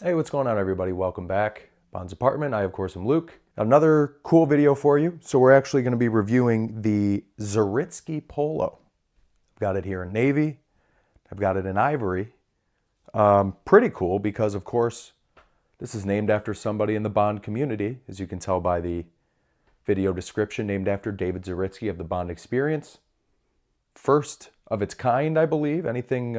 Hey, what's going on, everybody? Welcome back. Bond's Apartment. I, of course, am Luke. Another cool video for you. So we're actually going to be reviewing the Zaritsky Polo. I've got it here in navy. I've got it in ivory. Pretty cool because, of course, this is named after somebody in the Bond community, as you can tell by the video description, named after David Zaritsky of the Bond Experience. First of its kind, I believe. Anything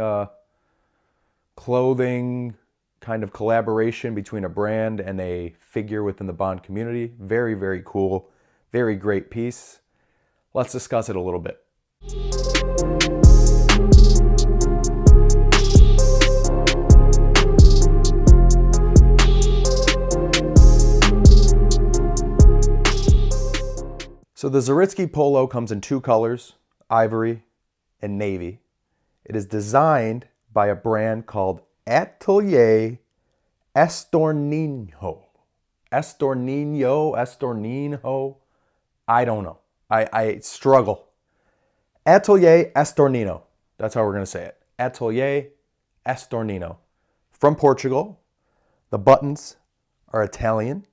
clothing kind of collaboration between a brand and a figure within the Bond community. Very, very cool. Very great piece. Let's discuss it a little bit. So the Zaritsky Polo comes in two colors, ivory and navy. It is designed by a brand called Atelier Estornino. Estornino. I don't know. I struggle. Atelier Estornino. That's how we're going to say it. Atelier Estornino. From Portugal. The buttons are Italian.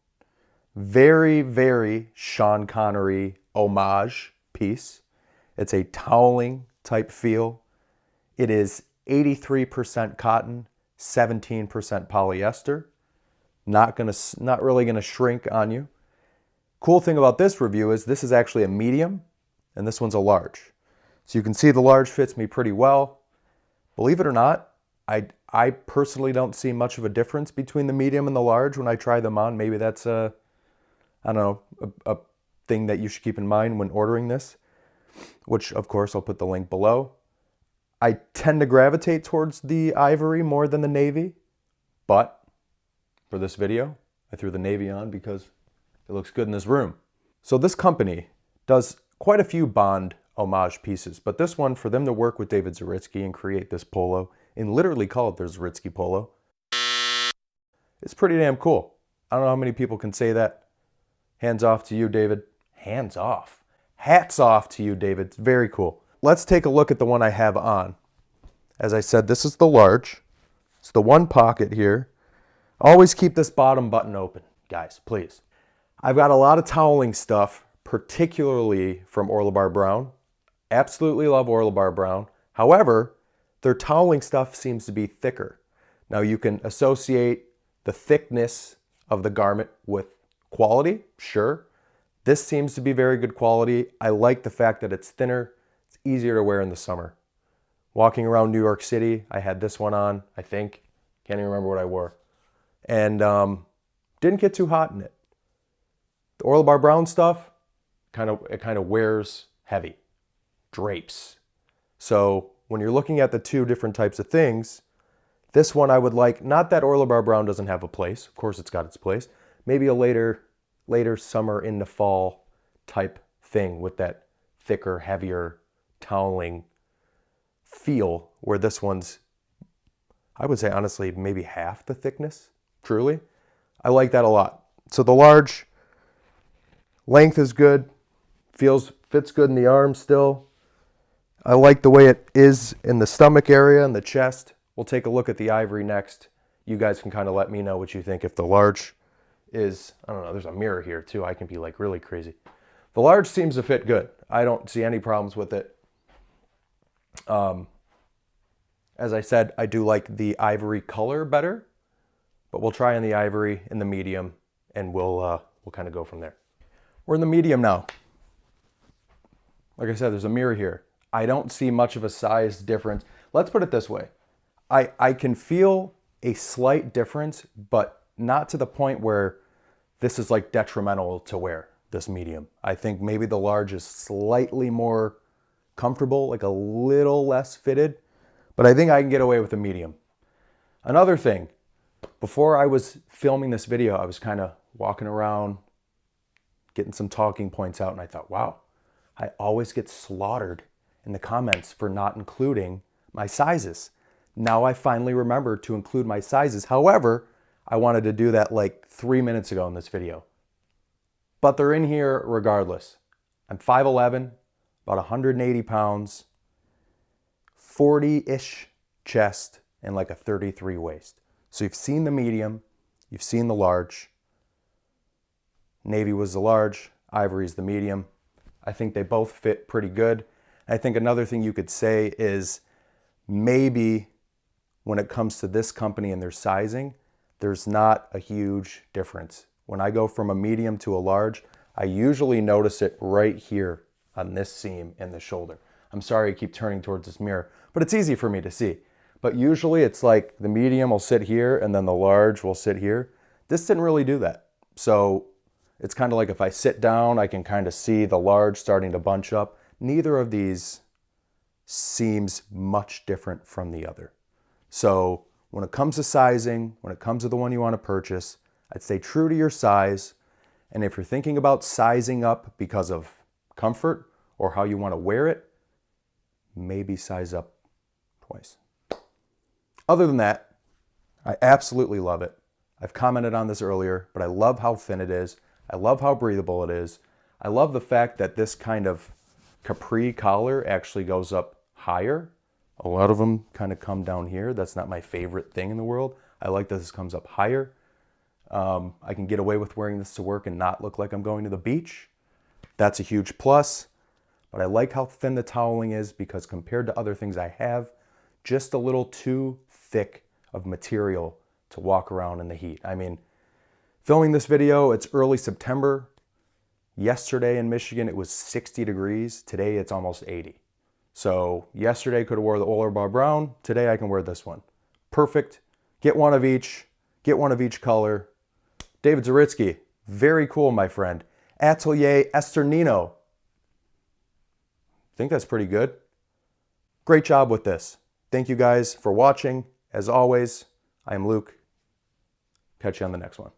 Very, very Sean Connery homage piece. It's a toweling type feel. It is 83% cotton, 17% polyester. Not really gonna shrink on you. Cool thing about this review is this is actually a medium and this one's a large. So you can see the large fits me pretty well. Believe it or not, I personally don't see much of a difference between the medium and the large when I try them on. Maybe that's a thing that you should keep in mind when ordering this, which of course I'll put the link below. I tend to gravitate towards the ivory more than the navy, but for this video, I threw the navy on because it looks good in this room. So this company does quite a few Bond homage pieces, but this one, for them to work with David Zaritsky and create this polo and literally call it their Zaritsky Polo, it's pretty damn cool. I don't know how many people can say that. Hands off to you, David. Hands off. Hats off to you, David. It's very cool. Let's take a look at the one I have on. As I said, this is the large. It's the one pocket here. Always keep this bottom button open, guys, please. I've got a lot of toweling stuff, particularly from Orlebar Brown. Absolutely love Orlebar Brown. However, their toweling stuff seems to be thicker. Now you can associate the thickness of the garment with quality, sure. This seems to be very good quality. I like the fact that it's thinner. It's easier to wear in the summer. Walking around New York City, I had this one on, I think. Can't even remember what I wore. And didn't get too hot in it. The Orlebar Brown stuff, it kind of wears heavy. Drapes. So when you're looking at the two different types of things, this one I would like, not that Orlebar Brown doesn't have a place. Of course it's got its place. Maybe a later summer into fall type thing with that thicker, heavier toweling feel, where this one's, I would say honestly, maybe half the thickness, truly. I like that a lot. So the large length is good, fits good in the arm still. I like the way it is in the stomach area and the chest. We'll take a look at the ivory next. You guys can kind of let me know what you think. If the large is, I don't know, there's a mirror here too. I can be like really crazy. The large seems to fit good. I don't see any problems with it. As I said, I do like the ivory color better, but we'll try on the ivory in the medium and we'll kind of go from there. We're in the medium now. Like I said, there's a mirror here. I don't see much of a size difference. Let's put it this way. I can feel a slight difference, but not to the point where this is like detrimental to wear, this medium. I think maybe the large is slightly more comfortable, like a little less fitted, but I think I can get away with a medium. Another thing, before I was filming this video, I was kind of walking around, getting some talking points out, and I thought, wow, I always get slaughtered in the comments for not including my sizes. Now I finally remembered to include my sizes. However, I wanted to do that like 3 minutes ago in this video. But they're in here regardless. I'm 5'11", about 180 pounds, 40-ish chest, and like a 33 waist. So you've seen the medium, you've seen the large. Navy was the large, ivory is the medium. I think they both fit pretty good. I think another thing you could say is maybe when it comes to this company and their sizing, there's not a huge difference. When I go from a medium to a large, I usually notice it right here on this seam in the shoulder. I'm sorry I keep turning towards this mirror, but it's easy for me to see. But usually it's like the medium will sit here and then the large will sit here. This didn't really do that. So it's kind of like if I sit down, I can kind of see the large starting to bunch up. Neither of these seems much different from the other. So when it comes to sizing, when it comes to the one you want to purchase, I'd stay true to your size. And if you're thinking about sizing up because of comfort or how you want to wear it, maybe size up twice. Other than that, I absolutely love it. I've commented on this earlier, but I love how thin it is. I love how breathable it is. I love the fact that this kind of capri collar actually goes up higher. A lot of them kind of come down here. That's not my favorite thing in the world. I like that this comes up higher. I can get away with wearing this to work and not look like I'm going to the beach. That's a huge plus. But I like how thin the toweling is because compared to other things I have, just a little too thick of material to walk around in the heat. I mean, filming this video, it's early September. Yesterday in Michigan, it was 60 degrees. Today, it's almost 80. So yesterday I could have wore the Oler Bar Brown. Today I can wear this one. Perfect. Get one of each. Get one of each color. David Zaritsky. Very cool, my friend. Atelier Esternino. I think that's pretty good. Great job with this. Thank you guys for watching. As always, I am Luke. Catch you on the next one.